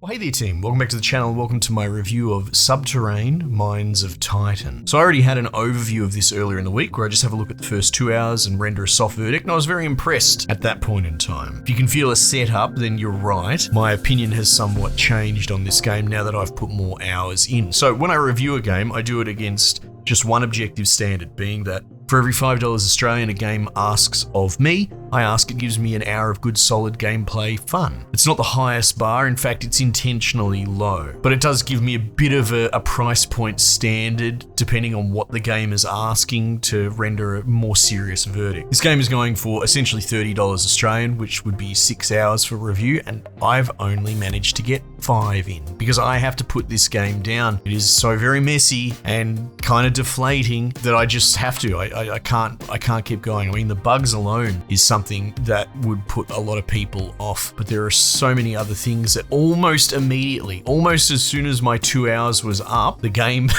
Well, hey there team, welcome back to the channel, welcome to my review of Subterrain, Mines of Titan. So I already had an overview of this earlier in the week where I just have a look at the first 2 hours and render a soft verdict, and I was very impressed at that point in time. If you can feel a setup, then you're right. My opinion has somewhat changed on this game now that I've put more hours in. So when I review a game, I do it against just one objective standard, being that for every $5 Australian a game asks of me, I ask it gives me an hour of good solid gameplay fun. It's not the highest bar, in fact it's intentionally low, but it does give me a bit of a price point standard depending on what the game is asking to render a more serious verdict. This game is going for essentially $30 Australian, which would be 6 hours for review, and I've only managed to get 5 in because I have to put this game down. It is so very messy and kind of deflating that I just have to. I can't keep going. I mean, the bugs alone is something that would put a lot of people off, but there are so many other things that almost immediately, almost as soon as my 2 hours was up, the game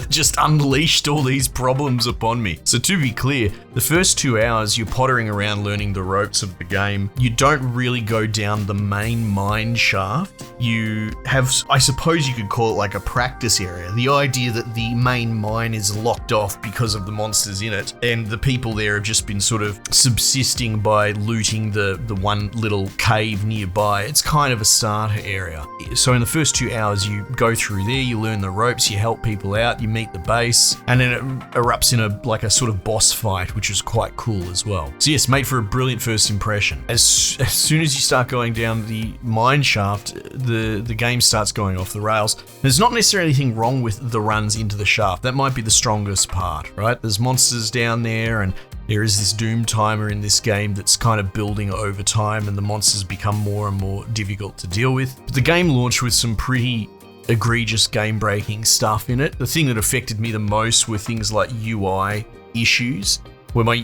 just unleashed all these problems upon me. So to be clear, the first 2 hours you're pottering around learning the ropes of the game. You don't really go down the main mine shaft. You have, I suppose you could call it like a practice area. The idea that the main mine is locked off because of the monsters in it, and the people there have just been sort of subsisting by looting the one little cave nearby. It's kind of a starter area. So in the first 2 hours you go through there, you learn the ropes, you help people out, you meet the base, and then it erupts in a sort of boss fight, which is quite cool as well. So yes, made for a brilliant first impression. As soon as you start going down the mine shaft, the game starts going off the rails. There's not necessarily anything wrong with the runs into the shaft. That might be the strongest part, right? There's monsters down there, and there is this doom timer in this game that's kind of building over time, and the monsters become more and more difficult to deal with. But the game launched with some pretty egregious game-breaking stuff in it. The thing that affected me the most were things like UI issues, where my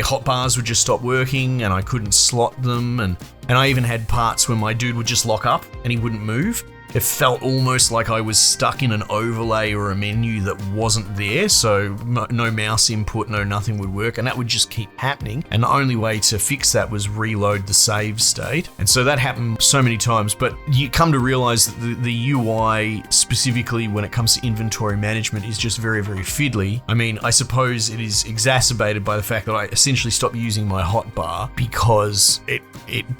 hotbars would just stop working and I couldn't slot them, and I even had parts where my dude would just lock up and he wouldn't move. It felt almost like I was stuck in an overlay or a menu that wasn't there, so no mouse input, no nothing would work, and that would just keep happening. And the only way to fix that was reload the save state. And so that happened so many times, but you come to realize that the UI, specifically when it comes to inventory management, is just very, very fiddly. I mean, I suppose it is exacerbated by the fact that I essentially stopped using my hotbar because it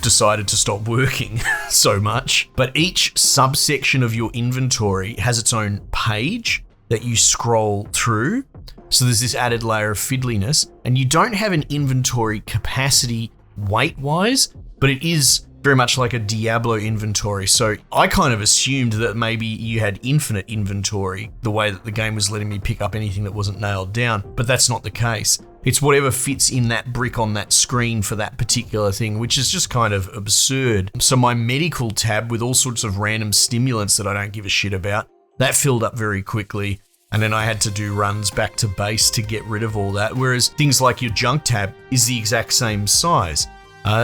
decided to stop working so much. But each subsection of your inventory has its own page that you scroll through. So there's this added layer of fiddliness, and you don't have an inventory capacity weight-wise, but it is very much like a Diablo inventory. So I kind of assumed that maybe you had infinite inventory, the way that the game was letting me pick up anything that wasn't nailed down, but that's not the case. It's whatever fits in that brick on that screen for that particular thing, which is just kind of absurd. So my medical tab with all sorts of random stimulants that I don't give a shit about, that filled up very quickly. And then I had to do runs back to base to get rid of all that. Whereas things like your junk tab is the exact same size.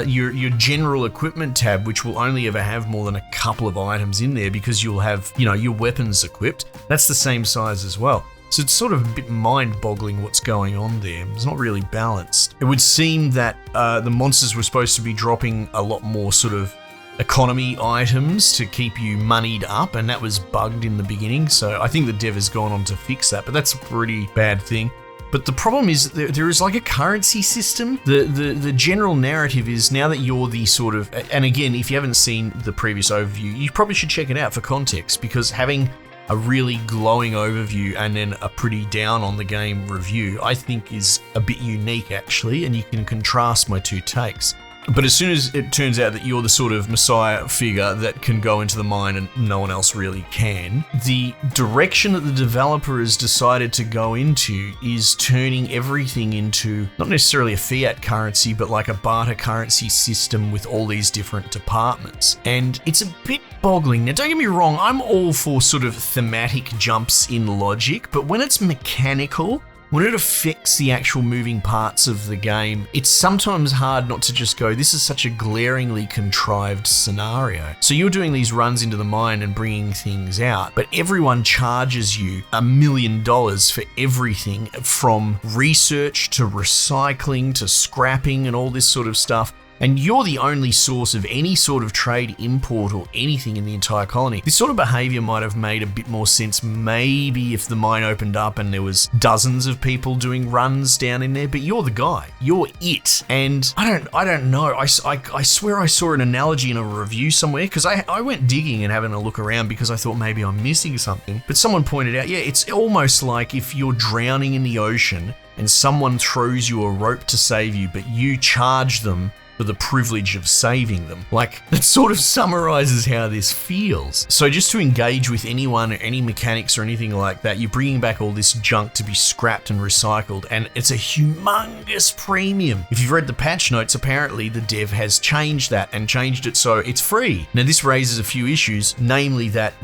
Your general equipment tab, which will only ever have more than a couple of items in there because you'll have, your weapons equipped, that's the same size as well. So it's sort of a bit mind-boggling what's going on there. It's not really balanced. It would seem that the monsters were supposed to be dropping a lot more sort of economy items to keep you moneyed up, and that was bugged in the beginning. So I think the dev has gone on to fix that, but that's a pretty bad thing. But the problem is there is like a currency system. The general narrative is now that you're the sort of, and again, if you haven't seen the previous overview, you probably should check it out for context, because having a really glowing overview and then a pretty down on the game review, I think is a bit unique actually, and you can contrast my two takes. But as soon as it turns out that you're the sort of messiah figure that can go into the mine and no one else really can, the direction that the developer has decided to go into is turning everything into not necessarily a fiat currency, but like a barter currency system with all these different departments. And it's a bit boggling. Now, don't get me wrong, I'm all for sort of thematic jumps in logic, but when it's mechanical, when it affects the actual moving parts of the game, it's sometimes hard not to just go, this is such a glaringly contrived scenario. So you're doing these runs into the mine and bringing things out, but everyone charges you $1 million for everything from research to recycling to scrapping and all this sort of stuff. and you're the only source of any sort of trade, import, or anything in the entire colony. This sort of behavior might have made a bit more sense maybe if the mine opened up and there was dozens of people doing runs down in there, but you're the guy. You're it. And I don't know. I swear I saw an analogy in a review somewhere, because I went digging and having a look around because I thought maybe I'm missing something. But someone pointed out, yeah, it's almost like if you're drowning in the ocean and someone throws you a rope to save you, but you charge them for the privilege of saving them. Like, that sort of summarizes how this feels. So just to engage with anyone, any mechanics or anything like that, you're bringing back all this junk to be scrapped and recycled, and it's a humongous premium. If you've read the patch notes, apparently the dev has changed that and changed it so it's free. Now this raises a few issues, namely that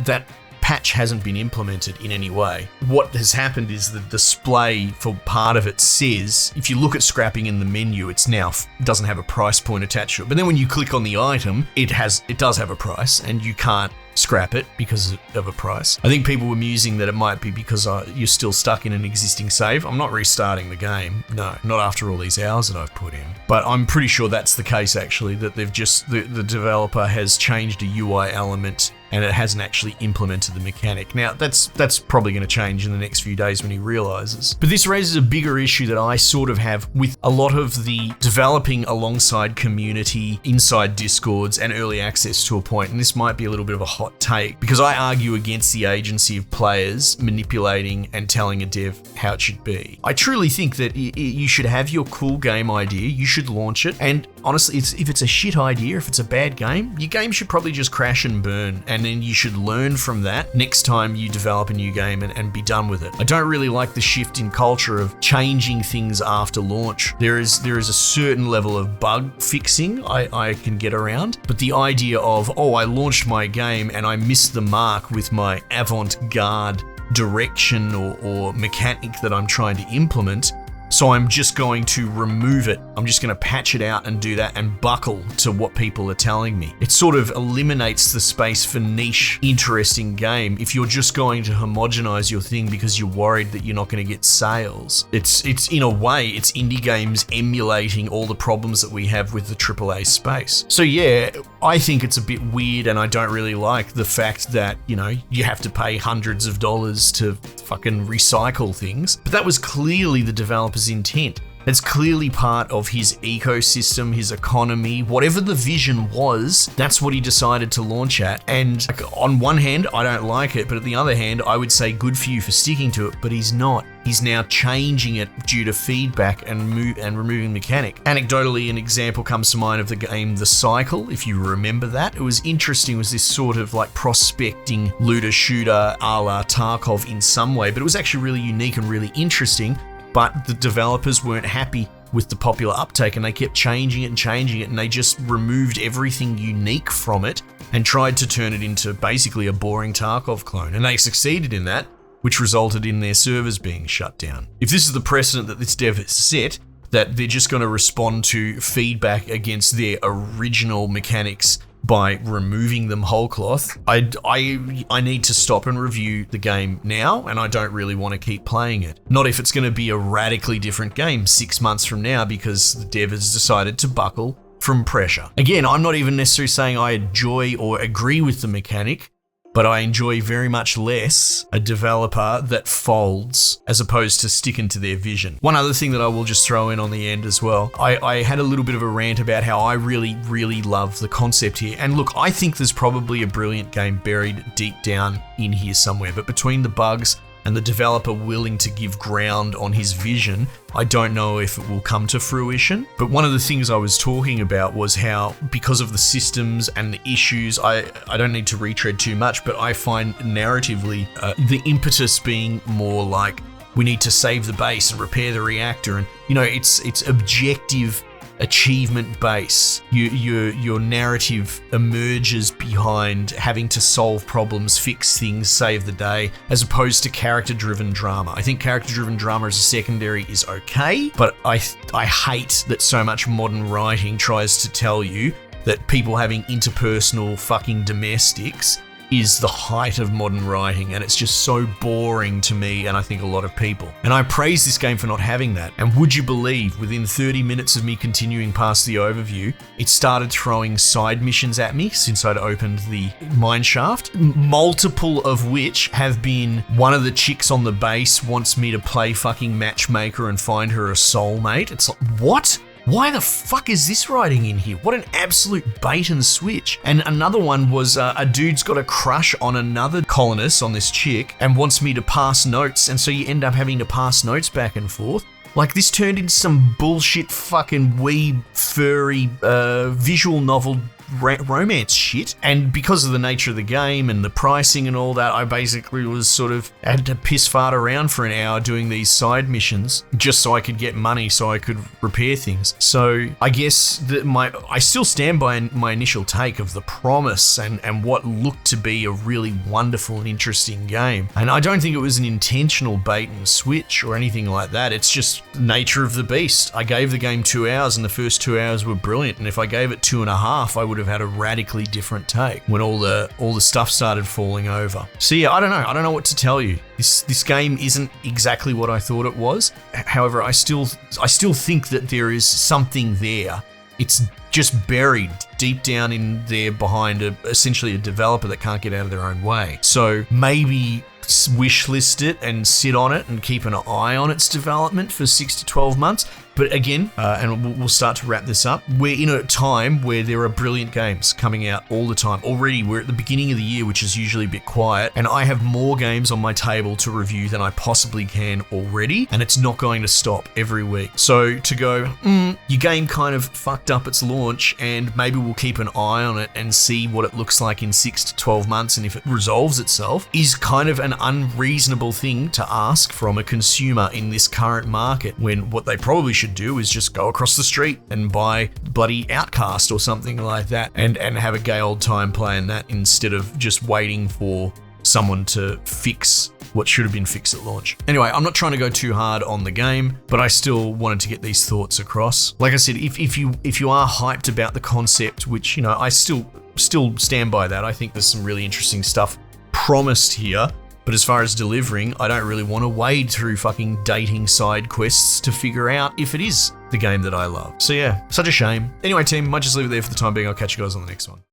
patch hasn't been implemented in any way. What has happened is the display for part of it says, if you look at scrapping in the menu, it's now doesn't have a price point attached to it. But then when you click on the item, it does have a price, and you can't scrap it because of a price. I think people were musing that it might be because you're still stuck in an existing save. I'm not restarting the game. No, not after all these hours that I've put in. But I'm pretty sure that's the case actually, that they've just, the developer has changed a UI element and it hasn't actually implemented the mechanic. Now, that's probably going to change in the next few days when he realizes. But this raises a bigger issue that I sort of have with a lot of the developing alongside community, inside Discords, and early access to a point. And this might be a little bit of a hot take, because I argue against the agency of players manipulating and telling a dev how it should be. I truly think that you should have your cool game idea, you should launch it, and honestly, if it's a shit idea, if it's a bad game, your game should probably just crash and burn, and then you should learn from that next time you develop a new game and be done with it. I don't really like the shift in culture of changing things after launch. There is a certain level of bug fixing I can get around, but the idea of, oh, I launched my game and I missed the mark with my avant-garde direction or mechanic that I'm trying to implement, so I'm just going to remove it. I'm just going to patch it out and do that and buckle to what people are telling me. It sort of eliminates the space for niche, interesting game if you're just going to homogenize your thing because you're worried that you're not going to get sales. It's in a way, it's indie games emulating all the problems that we have with the AAA space. So yeah, I think it's a bit weird, and I don't really like the fact that, you know, you have to pay hundreds of dollars to fucking recycle things. But that was clearly the developer's intent. It's clearly part of his ecosystem, his economy, whatever the vision was, that's what he decided to launch at. And on one hand, I don't like it, but on the other hand, I would say good for you for sticking to it, but he's not. He's now changing it due to feedback and removing mechanic. Anecdotally, an example comes to mind of the game The Cycle, if you remember that. It was interesting, it was this sort of like prospecting looter shooter a la Tarkov in some way, but it was actually really unique and really interesting. But the developers weren't happy with the popular uptake, and they kept changing it, and they just removed everything unique from it and tried to turn it into basically a boring Tarkov clone. And they succeeded in that, which resulted in their servers being shut down. If this is the precedent that this dev has set, that they're just going to respond to feedback against their original mechanics by removing them whole cloth, I need to stop and review the game now, and I don't really want to keep playing it. Not if it's going to be a radically different game 6 months from now because the dev has decided to buckle from pressure. Again, I'm not even necessarily saying I enjoy or agree with the mechanic, but I enjoy very much less a developer that folds as opposed to sticking to their vision. One other thing that I will just throw in on the end as well, I had a little bit of a rant about how I really, really love the concept here. And look, I think there's probably a brilliant game buried deep down in here somewhere, but between the bugs and the developer willing to give ground on his vision, I don't know if it will come to fruition. But one of the things I was talking about was how, because of the systems and the issues, I don't need to retread too much, but I find narratively the impetus being more like, we need to save the base and repair the reactor, and you know, it's objective achievement base. Your narrative emerges behind having to solve problems, fix things, save the day, as opposed to character-driven drama. I think character-driven drama as a secondary is okay, but I hate that so much modern writing tries to tell you that people having interpersonal fucking domestics is the height of modern writing, and it's just so boring to me and I think a lot of people. And I praise this game for not having that. And would you believe, within 30 minutes of me continuing past the overview, it started throwing side missions at me since I'd opened the mineshaft, multiple of which have been one of the chicks on the base wants me to play fucking matchmaker and find her a soulmate. It's like, what? Why the fuck is this writing in here? What an absolute bait and switch. And another one was a dude's got a crush on another colonist, on this chick, and wants me to pass notes, and so you end up having to pass notes back and forth. Like, this turned into some bullshit fucking weeb, furry, visual novel romance shit. And because of the nature of the game and the pricing and all that, I basically was sort of had to piss fart around for an hour doing these side missions just so I could get money so I could repair things. So I guess that I still stand by my initial take of the promise and what looked to be a really wonderful and interesting game. And I don't think it was an intentional bait and switch or anything like that. It's just the nature of the beast. I gave the game 2 hours and the first 2 hours were brilliant. And if I gave it 2.5, I would have had a radically different take when all the stuff started falling over. So yeah, I don't know what to tell you. This game isn't exactly what I thought it was. However, I still think that there is something there. It's just buried deep down in there behind essentially a developer that can't get out of their own way. So maybe wishlist it and sit on it and keep an eye on its development for 6 to 12 months. But again, and we'll start to wrap this up, we're in a time where there are brilliant games coming out all the time. Already, we're at the beginning of the year, which is usually a bit quiet, and I have more games on my table to review than I possibly can already, and it's not going to stop every week. So to go, your game kind of fucked up its launch, and maybe we'll keep an eye on it and see what it looks like in 6 to 12 months, and if it resolves itself, is kind of an unreasonable thing to ask from a consumer in this current market, when what they probably should do is just go across the street and buy bloody Outcast or something like that and have a gay old time playing that instead of just waiting for someone to fix what should have been fixed at launch. Anyway, I'm not trying to go too hard on the game, but I still wanted to get these thoughts across. Like I said, if you are hyped about the concept, which, you know, I still stand by that. I think there's some really interesting stuff promised here. But as far as delivering, I don't really want to wade through fucking dating side quests to figure out if it is the game that I love. So yeah, such a shame. Anyway, team, might just leave it there for the time being. I'll catch you guys on the next one.